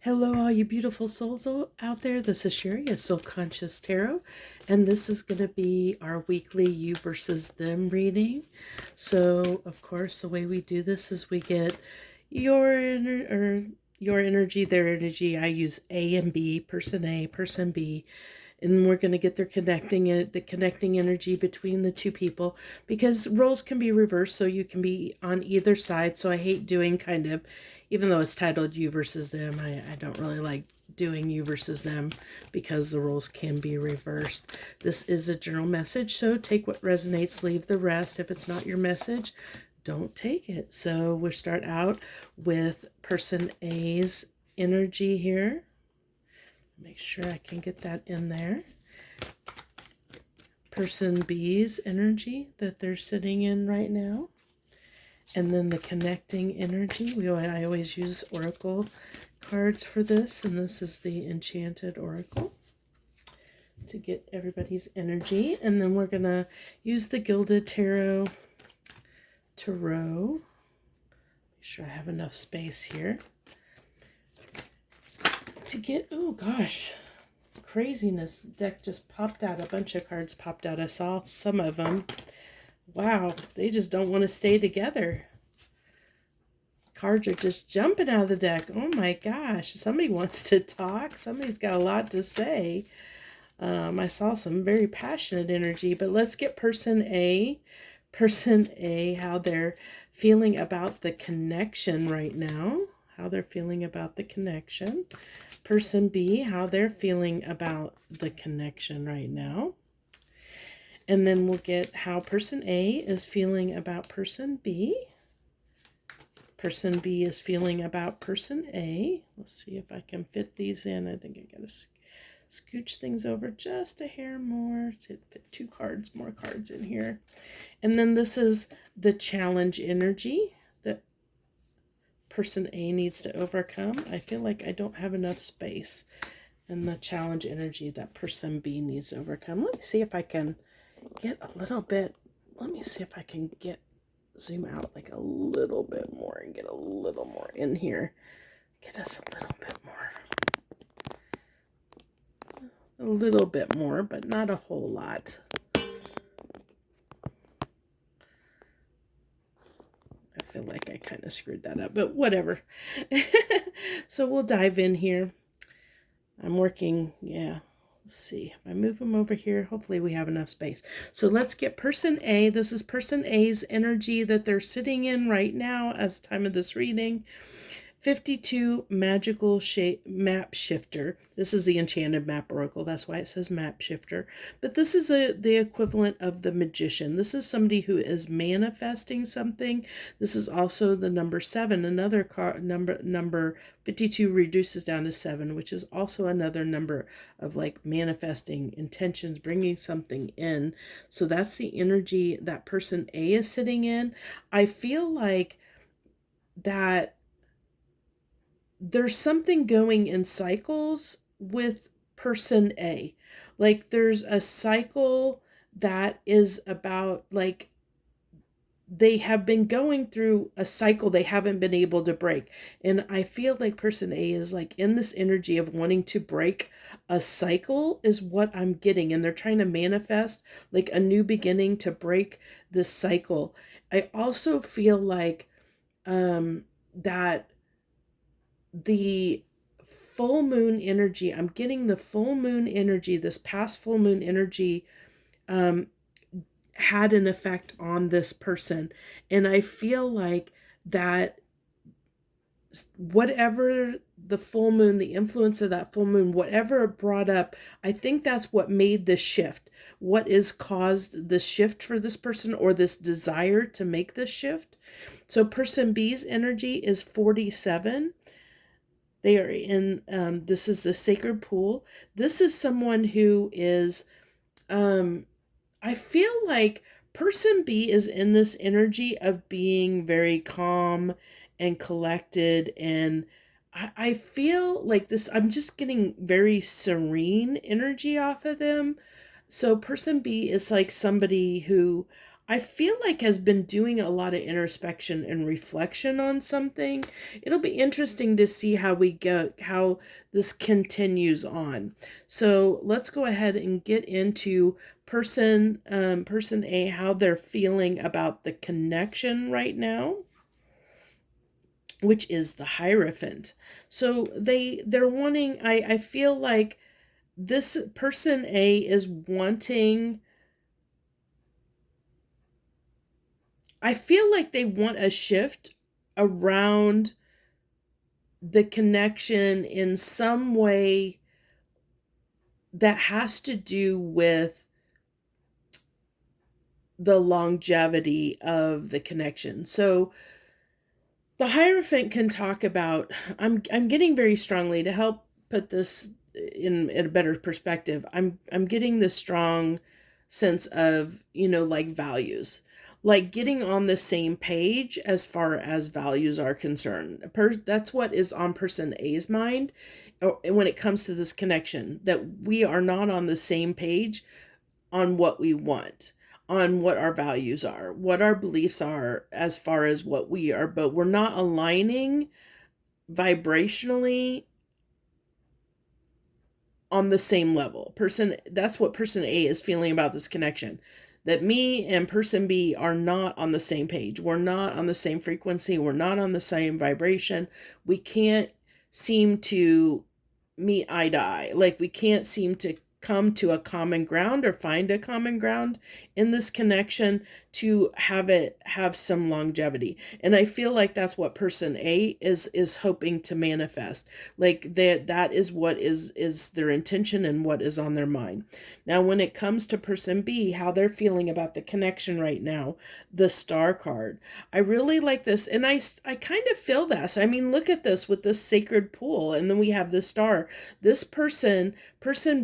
Hello, all you beautiful souls out there. This is Sherry, a Soul Conscious Tarot, and this is going to be our weekly you versus them reading. So, of course, the way we do this is we get your energy, their energy. I use A and B, person A, person B, and we're going to get the connecting energy between the two people, because roles can be reversed, so you can be on either side. So I hate doing even though it's titled you versus them, I don't really like doing you versus them because the roles can be reversed. This is a general message, so take what resonates, leave the rest. If it's not your message, don't take it. So we'll start out with person A's energy here. Make sure I can get that in there. Person B's energy that they're sitting in right now. And then the connecting energy. I always use oracle cards for this, and this is the Enchanted Oracle to get everybody's energy. And then we're going to use the Gilded Tarot. Make sure I have enough space here to get, oh gosh, craziness. The deck just popped out. A bunch of cards popped out. I saw some of them. Wow, they just don't want to stay together. Cards are just jumping out of the deck. Oh my gosh, somebody wants to talk. Somebody's got a lot to say. I saw some very passionate energy, but let's get person A. Person A, how they're feeling about the connection right now. How they're feeling about the connection. Person B, how they're feeling about the connection right now. And then we'll get how person A is feeling about person B. Person B is feeling about person A. Let's see if I can fit these in. I think I got to scooch things over just a hair more. So fit more cards in here. And then this is the challenge energy that person A needs to overcome. I feel like I don't have enough space. And the challenge energy that person B needs to overcome. Let me see if I can get a little bit. Let me see if I can zoom out like a little bit more and get a little more in here. Get us a little bit more. A little bit more, but not a whole lot. I feel like I kind of screwed that up, but whatever. So we'll dive in here. I'm working, yeah. Let's see. If I move them over here, hopefully we have enough space. So let's get person A. This is person A's energy that they're sitting in right now as time of this reading. 52 magical map shifter. This is the Enchanted Map Oracle. That's why it says map shifter. But this is the equivalent of the magician. This is somebody who is manifesting something. This is also the number 7. Another number 52 reduces down to 7, which is also another number of like manifesting intentions, bringing something in. So that's the energy that person A is sitting in. I feel like that there's something going in cycles with person A. Like there's a cycle that is about like they have been going through a cycle they haven't been able to break. And I feel like person A is like in this energy of wanting to break a cycle is what I'm getting. And they're trying to manifest like a new beginning to break this cycle. I also feel like that the full moon energy, I'm getting the full moon energy, this past full moon energy had an effect on this person. And I feel like that whatever the full moon, the influence of that full moon, whatever it brought up, I think that's what made the shift. What is caused the shift for this person, or this desire to make this shift. So person B's energy is 47. They are in, this is the sacred pool. This is someone who is, I feel like person B is in this energy of being very calm and collected. And I feel like this, I'm just getting very serene energy off of them. So person B is like somebody who I feel like has been doing a lot of introspection and reflection on something. It'll be interesting to see how this continues on. So let's go ahead and get into person A, how they're feeling about the connection right now, which is the Hierophant. So they're wanting, I feel like this person A is wanting, I feel like they want a shift around the connection in some way that has to do with the longevity of the connection. So the Hierophant can talk about, I'm getting very strongly to help put this in a better perspective. I'm getting this strong sense of, like values, like getting on the same page as far as values are concerned. That's what is on person A's mind when it comes to this connection, that we are not on the same page on what we want, on what our values are, what our beliefs are as far as what we are, but we're not aligning vibrationally on the same level. That's what person A is feeling about this connection. That me and person B are not on the same page. We're not on the same frequency. We're not on the same vibration. We can't seem to meet eye to eye. Like we can't seem to come to a common ground or find a common ground in this connection to have some longevity. And I feel like that's what person A is hoping to manifest. Like that is what is their intention and what is on their mind. Now when it comes to person B, how they're feeling about the connection right now, the Star card, I really like this, and I kind of feel this. I mean, look at this with this sacred pool, and then we have the star. This person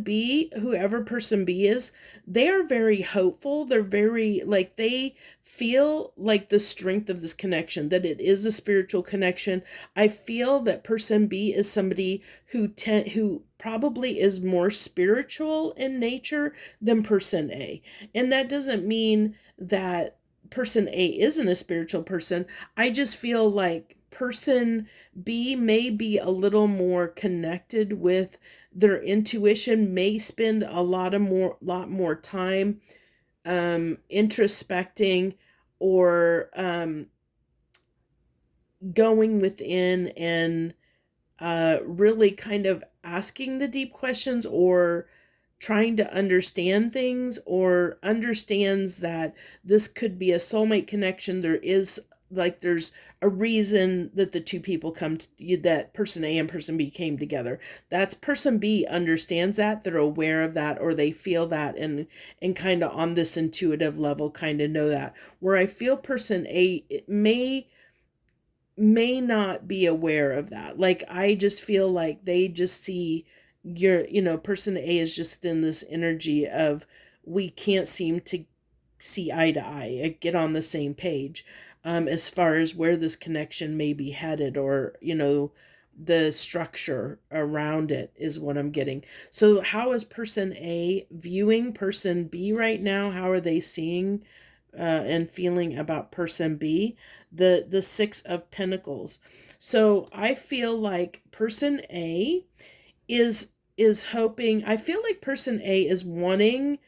B, whoever person B is, they are very hopeful. They're very, like, they feel like the strength of this connection, that it is a spiritual connection. I feel that person B is somebody who probably is more spiritual in nature than person A. And that doesn't mean that person A isn't a spiritual person. I just feel like person B may be a little more connected with their intuition, may spend a lot more time introspecting or going within and really kind of asking the deep questions, or trying to understand things, or understands that this could be a soulmate connection. There's a reason that the two people that person A and person B came together. That's person B understands that, they're aware of that, or they feel that, and kind of on this intuitive level kind of know that. Where I feel person A may not be aware of that. Like, I just feel like they just see person A is just in this energy of, we can't seem to see eye to eye, get on the same page, as far as where this connection may be headed, or, the structure around it is what I'm getting. So how is person A viewing person B right now? How are they seeing and feeling about person B? The Six of Pentacles. So I feel like person A is hoping, I feel like person A is wanting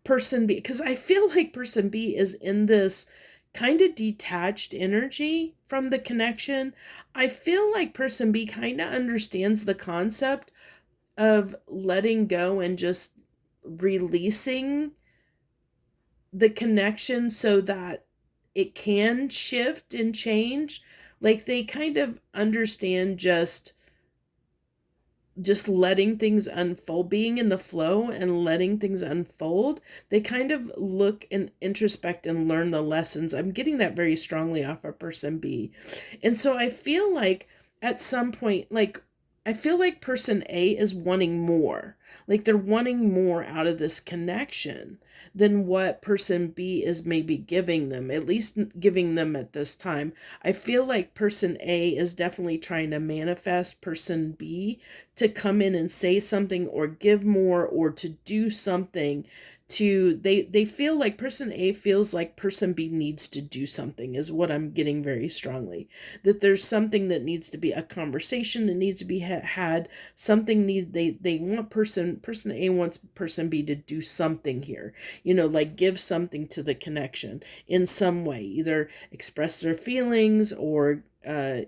person B, because I feel like person B is in this kind of detached energy from the connection. I feel like person B kind of understands the concept of letting go and just releasing the connection so that it can shift and change. Like, they kind of understand just letting things unfold, being in the flow and letting things unfold. They kind of look and introspect and learn the lessons. I'm getting that very strongly off of person B. And so I feel like at some point, like, I feel like person A is wanting more. Like they're wanting more out of this connection than what person B is maybe giving them, at least giving them at this time. I feel like person A is definitely trying to manifest person B to come in and say something or give more or to do something to they feel like person A feels like person B needs to do something, is what I'm getting very strongly. That there's something that needs to be a conversation that needs to be had, something they want person A wants person B to do something here, like give something to the connection in some way, either express their feelings or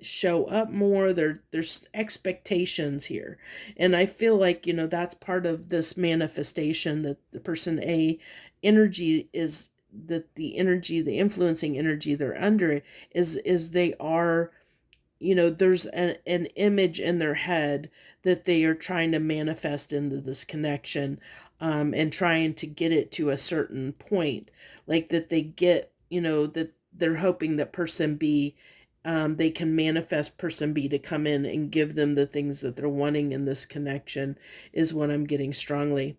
show up more. There's expectations here, and I feel like that's part of this manifestation, that the person A energy is, that the influencing energy they're under is they are, there's an image in their head that they are trying to manifest into this connection, and trying to get it to a certain point, like that they get, that they're hoping that person B, they can manifest person B to come in and give them the things that they're wanting in this connection, is what I'm getting strongly.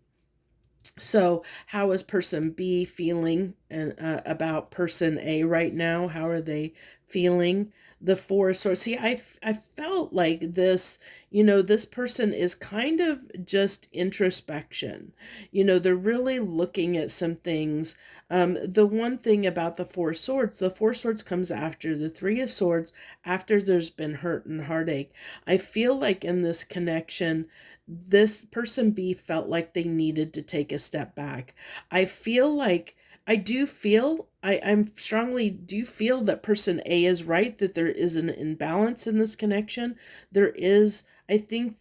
So, how is person B feeling about person A right now? How are they feeling? The Four of Swords. See, I felt like this, this person is kind of just introspection. They're really looking at some things. The one thing about the Four Swords comes after the Three of Swords, after there's been hurt and heartache. I feel like in this connection, this person B felt like they needed to take a step back. I feel like I'm strongly do feel that person A is right, that there is an imbalance in this connection. I think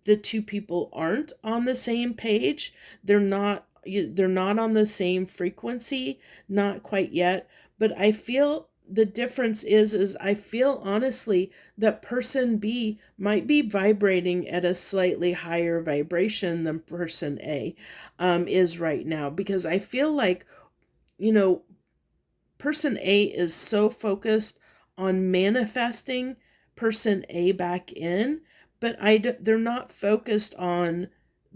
the two people aren't on the same page. They're not on the same frequency, not quite yet, but I feel the difference is I feel honestly that person B might be vibrating at a slightly higher vibration than person A is right now, because I feel like, you know, person A is so focused on manifesting person A back in, but they're not focused on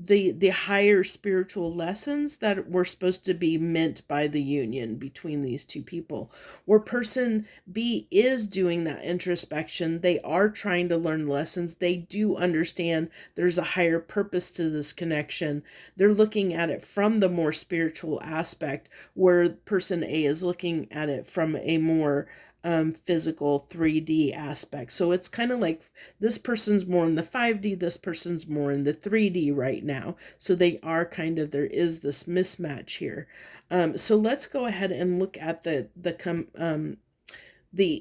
the higher spiritual lessons that were supposed to be meant by the union between these two people. Where person B is doing that introspection, they are trying to learn lessons. They do understand there's a higher purpose to this connection. They're looking at it from the more spiritual aspect, where person A is looking at it from a more physical 3D aspect. So it's kind of like this person's more in the 5D, this person's more in the 3D right now. So there is this mismatch here. So let's go ahead and look at the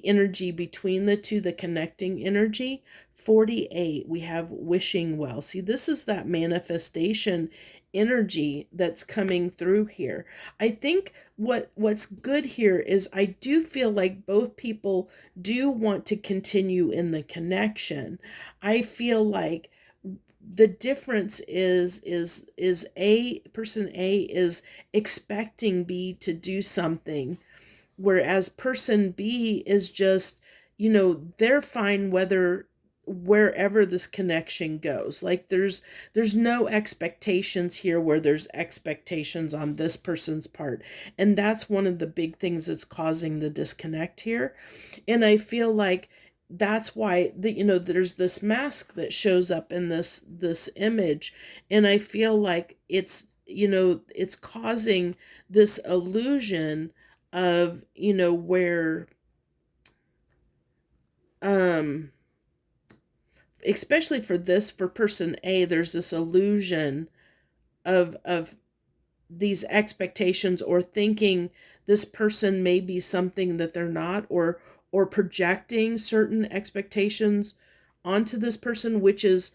energy between the two, the connecting energy. 48, we have wishing well. See, this is that manifestation energy that's coming through here. I think what's good here is I do feel like both people do want to continue in the connection. I feel like the difference is A, person A is expecting B to do something, whereas person B is just, they're fine wherever this connection goes. Like there's no expectations here where there's expectations on this person's part, and that's one of the big things that's causing the disconnect here. And I feel like that's why there's this mask that shows up in this image, and I feel like it's causing this illusion of where especially for person A, there's this illusion of these expectations, or thinking this person may be something that they're not, or projecting certain expectations onto this person, which is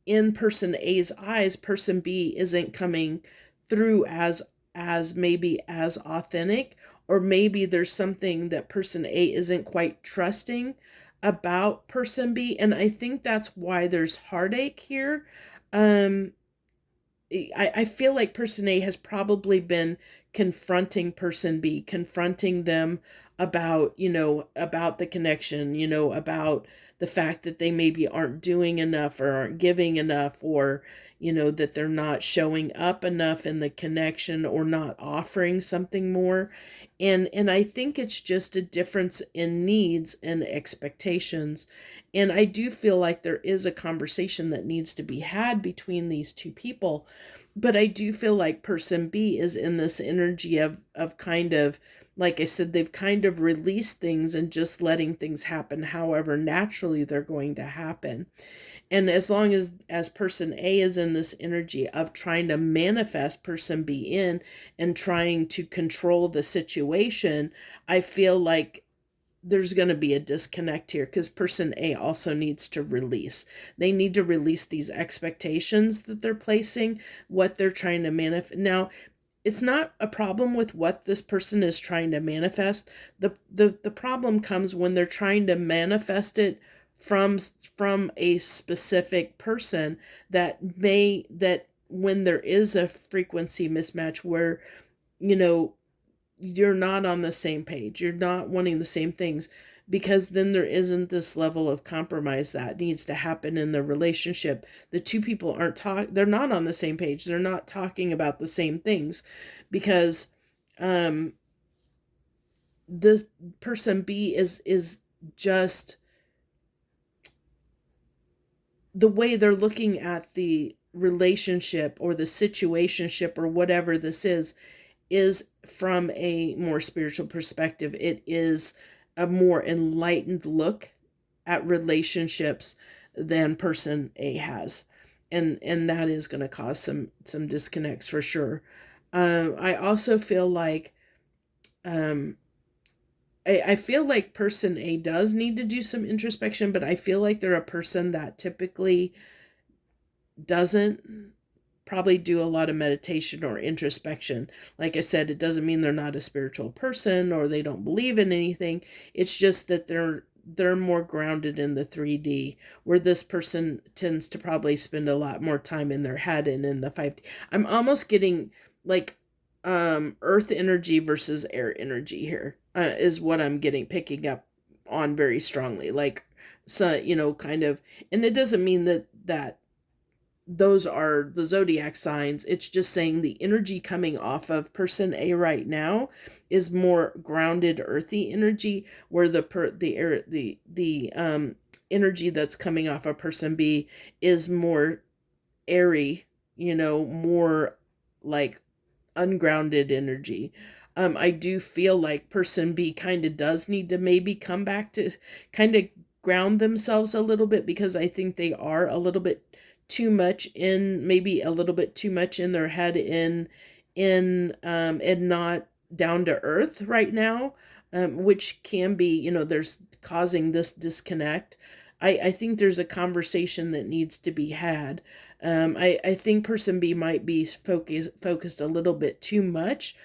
in person A's eyes, person B isn't coming through as maybe as authentic, or maybe there's something that person A isn't quite trusting about person B, and I think that's why there's heartache here. I feel like person A has probably been confronting person B, confronting them about, about the connection, about the fact that they maybe aren't doing enough or aren't giving enough, or, that they're not showing up enough in the connection or not offering something more. And I think it's just a difference in needs and expectations. And I do feel like there is a conversation that needs to be had between these two people. But I do feel like person B is in this energy of kind of, like I said, they've kind of released things and just letting things happen however naturally they're going to happen. And as long as person A is in this energy of trying to manifest person B in and trying to control the situation, I feel like there's going to be a disconnect here, because person A also needs to release. They need to release these expectations that they're placing, what they're trying to manifest. Now, it's not a problem with what this person is trying to manifest. The problem comes when they're trying to manifest it from a specific person, that when there is a frequency mismatch where, you know, you're not on the same page, you're not wanting the same things, because then there isn't this level of compromise that needs to happen in the relationship. The two people they're not on the same page, they're not talking about the same things, because this person B is just, the way they're looking at the relationship or the situationship or whatever this is from a more spiritual perspective. It is a more enlightened look at relationships than person A has. And that is going to cause some disconnects for sure. I also feel like, I feel like person A does need to do some introspection, but I feel like they're a person that typically doesn't probably do a lot of meditation or introspection. Like I said, it doesn't mean they're not a spiritual person or they don't believe in anything. It's just that they're more grounded in the 3D, where this person tends to probably spend a lot more time in their head and in the 5D. I'm almost getting like earth energy versus air energy here, is what I'm picking up on very strongly. Like, so, kind of, and it doesn't mean that those are the zodiac signs. It's just saying the energy coming off of person A right now is more grounded, earthy energy, where the energy that's coming off of person B is more airy, more like ungrounded energy. I do feel like person B kind of does need to maybe come back to kind of ground themselves a little bit, because I think they are a little bit too much maybe a little bit too much in their head, and not down to earth right now, which can be, there's causing this disconnect. I think there's a conversation that needs to be had. I think person B might be focused a little bit too much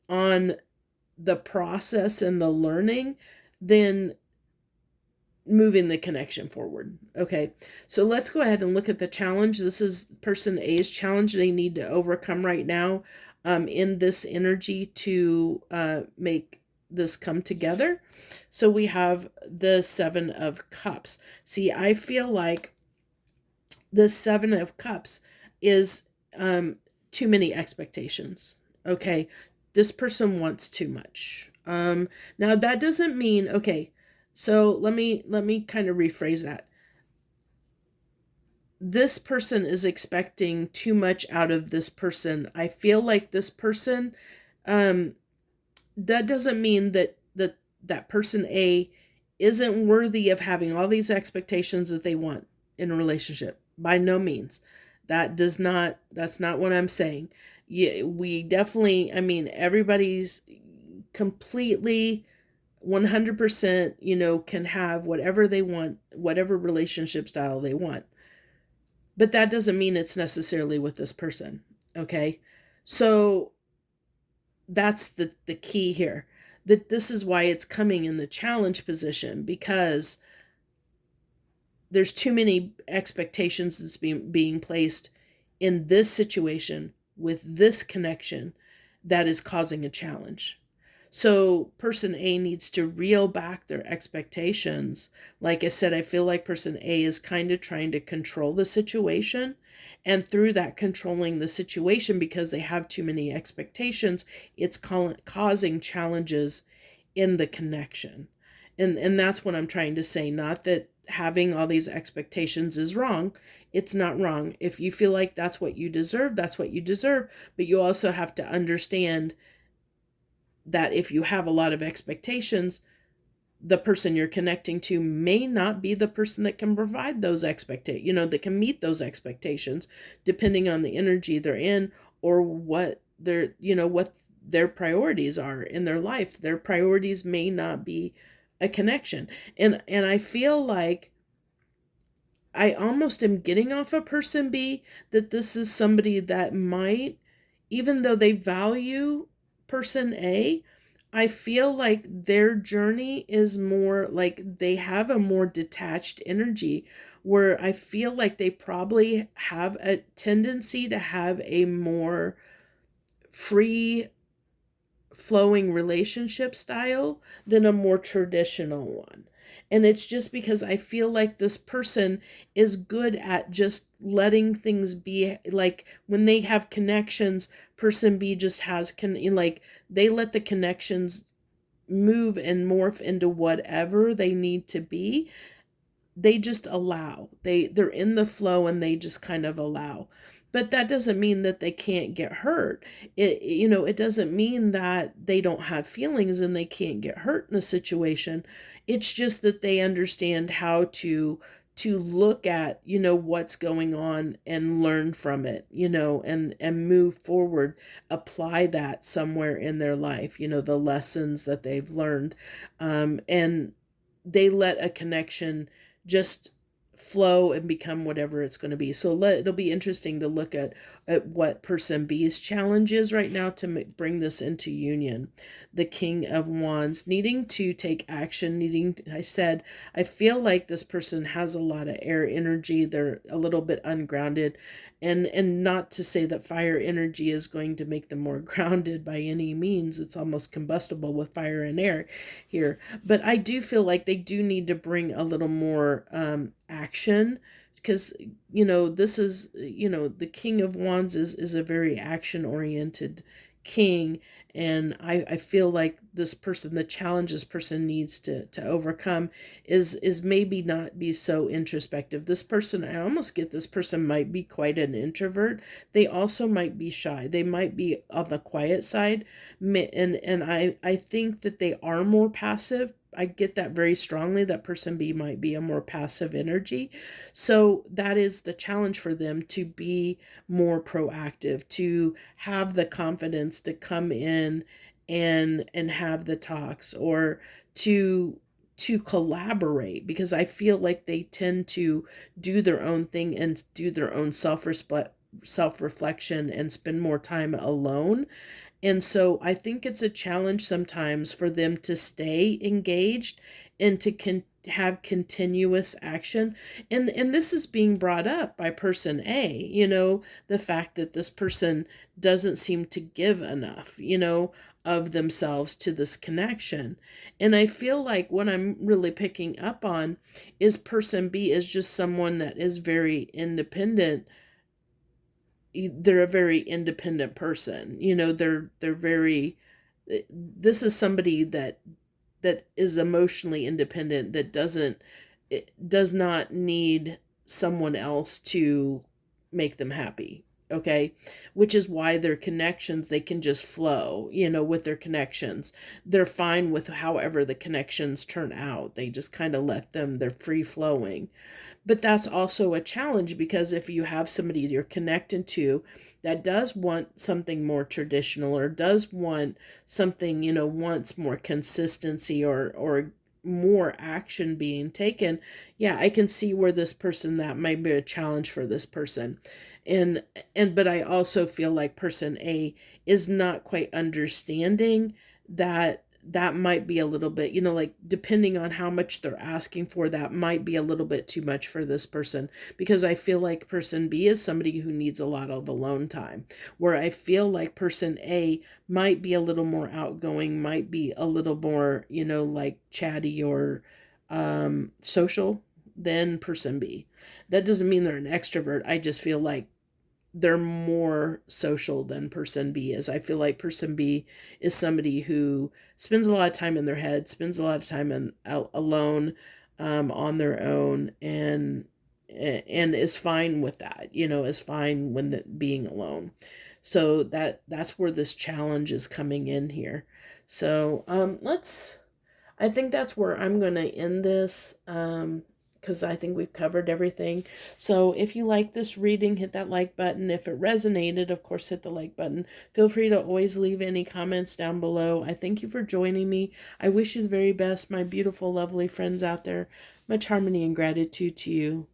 on the process and the learning than moving the connection forward. Okay, so let's go ahead and look at the challenge. This is person A's challenge they need to overcome right now, in this energy to make this come together. So we have the 7 of Cups. See, I feel like the 7 of Cups is too many expectations. Okay, this person wants too much. Now that doesn't mean, okay, so let me kind of rephrase that. This person is expecting too much out of this person. I feel like this person, that doesn't mean that person A isn't worthy of having all these expectations that they want in a relationship. By no means. That's not what I'm saying. Yeah, we definitely, I mean, everybody's completely 100%, can have whatever they want, whatever relationship style they want. But that doesn't mean it's necessarily with this person. Okay. So that's the key here. That this is why it's coming in the challenge position, because there's too many expectations that's being placed in this situation with this connection, that is causing a challenge. So person A needs to reel back their expectations. Like I said, I feel like person A is kind of trying to control the situation. And through that controlling the situation, because they have too many expectations, it's causing challenges in the connection. And that's what I'm trying to say. Not that having all these expectations is wrong. It's not wrong. If you feel like that's what you deserve, that's what you deserve. But you also have to understand that if you have a lot of expectations, the person you're connecting to may not be the person that can provide those that can meet those expectations, depending on the energy they're in, or what what their priorities are in their life. Their priorities may not be a connection. And I feel like I almost am getting off a person B, that this is somebody that might, even though they value person A, I feel like their journey is more like they have a more detached energy, where I feel like they probably have a tendency to have a more free flowing relationship style than a more traditional one. And it's just because I feel like this person is good at just letting things be. Like when they have connections, person B just like they let the connections move and morph into whatever they need to be. They just allow. They're in the flow and they just kind of allow. But that doesn't mean that they can't get hurt. It doesn't mean that they don't have feelings and they can't get hurt in a situation. It's just that they understand how to look at, what's going on and learn from it, and move forward, apply that somewhere in their life, the lessons that they've learned. And they let a connection just flow and become whatever it's going to be. So it'll be interesting to look at what person B's challenge is right now to bring this into union. The King of Wands needing to take action, I feel like this person has a lot of air energy. They're a little bit ungrounded, and not to say that fire energy is going to make them more grounded by any means. It's almost combustible with fire and air here. But I do feel like they do need to bring a little more action, because this is, the King of Wands is a very action oriented king. And I feel like this person, the challenge this person needs to overcome is maybe not be so introspective. This person, I almost get this person might be quite an introvert. They also might be shy. They might be on the quiet side. And I think that they are more passive. I get that very strongly, that person B might be a more passive energy. So that is the challenge for them, to be more proactive, to have the confidence to come in and have the talks, or to collaborate, because I feel like they tend to do their own thing and do their own self-reflection and spend more time alone. And so I think it's a challenge sometimes for them to stay engaged and to have continuous action. And this is being brought up by person A, the fact that this person doesn't seem to give enough, of themselves to this connection. And I feel like what I'm really picking up on is person B is just someone that is very independent. They're a very independent person. They're very, this is somebody that is emotionally independent, that does not need someone else to make them happy. Okay. Which is why their connections, they can just flow, with their connections. They're fine with however the connections turn out. They just kind of let them, they're free flowing. But that's also a challenge, because if you have somebody you're connected to that does want something more traditional, or does want something, wants more consistency, or more action being taken, yeah, I can see where this person, that might be a challenge for this person. But I also feel like person A is not quite understanding that that might be a little bit, you know, like depending on how much they're asking for, that might be a little bit too much for this person, because I feel like person B is somebody who needs a lot of alone time, where I feel like person A might be a little more outgoing, might be a little more, you know, like chatty or social than person B. That doesn't mean they're an extrovert. I just feel like they're more social than person B is. I feel like person B is somebody who spends a lot of time in their head, spends a lot of time alone, on their own, and is fine with that. You know, is fine when being alone. So that's where this challenge is coming in here. So let's. I think that's where I'm going to end this. Because I think we've covered everything. So if you like this reading, hit that like button. If it resonated, of course, hit the like button. Feel free to always leave any comments down below. I thank you for joining me. I wish you the very best, my beautiful, lovely friends out there. Much harmony and gratitude to you.